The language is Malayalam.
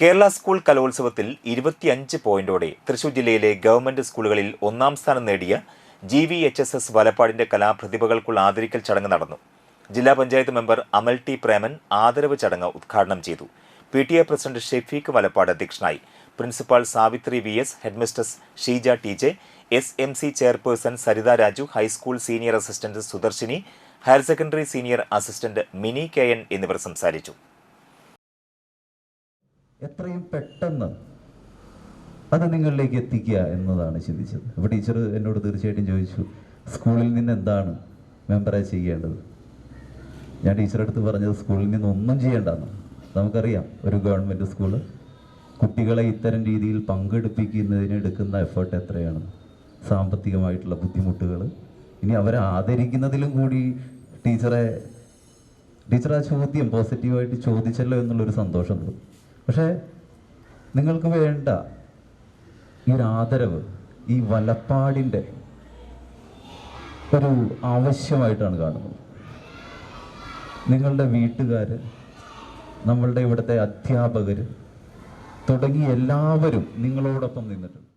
കേരള സ്കൂൾ കലോത്സവത്തിൽ 25 പോയിന്റോടെ തൃശൂർ ജില്ലയിലെ ഗവൺമെന്റ് സ്കൂളുകളിൽ ഒന്നാം സ്ഥാനം നേടിയ GVHSS വലപ്പാടിന്റെ കലാപ്രതിഭകൾക്കുള്ള ആദരിക്കൽ ചടങ്ങ് നടന്നു. ജില്ലാ പഞ്ചായത്ത് മെമ്പർ അമൽ ടി പ്രേമൻ ആദരവ് ചടങ്ങ് ഉദ്ഘാടനം ചെയ്തു. PTA പ്രസിഡന്റ് ഷെഫീഖ് വലപ്പാട് അധ്യക്ഷനായി. Principal Savitri VS, headmistress Sheeja TJ, SMC chairperson Saritha Raju, high school senior assistant Sudarshini, higher secondary senior assistant Mini KN എന്നിവർ സംസാരിച്ചു. എത്രയും പെട്ടെന്ന് അത് നിങ്ങളിലേക്ക് എത്തിക്കുക എന്നതാണ് ചിന്തിച്ചത്. അപ്പോൾ ടീച്ചർ എന്നോട് തീർച്ചയായിട്ടും ചോദിച്ചു, സ്കൂളിൽ നിന്ന് എന്താണ് മെമ്പറെ ചെയ്യേണ്ടത്? ഞാൻ ടീച്ചറുടെ അടുത്ത് പറഞ്ഞത് സ്കൂളിൽ നിന്ന് ഒന്നും ചെയ്യേണ്ടെന്ന്. നമുക്കറിയാം ഒരു ഗവൺമെൻറ് സ്കൂള് കുട്ടികളെ ഇത്തരം രീതിയിൽ പങ്കെടുപ്പിക്കുന്നതിന് എടുക്കുന്ന എഫേർട്ട് എത്രയാണ്, സാമ്പത്തികമായിട്ടുള്ള ബുദ്ധിമുട്ടുകൾ. ഇനി അവരെ ആദരിക്കുന്നതിലും കൂടി ടീച്ചർ ആ ചോദ്യം പോസിറ്റീവായിട്ട് ചോദിച്ചല്ലോ എന്നുള്ളൊരു സന്തോഷം തോന്നും. പക്ഷേ നിങ്ങൾക്ക് വേണ്ട ഈ ഒരു ആദരവ് ഈ വലപ്പാടിൻ്റെ ഒരു ആവശ്യമായിട്ടാണ് കാണുന്നത്. നിങ്ങളുടെ വീട്ടുകാർ, നമ്മളുടെ ഇവിടുത്തെ അധ്യാപകർ തുടങ്ങി എല്ലാവരും നിങ്ങളോടൊപ്പം നിന്നിട്ടുണ്ട്.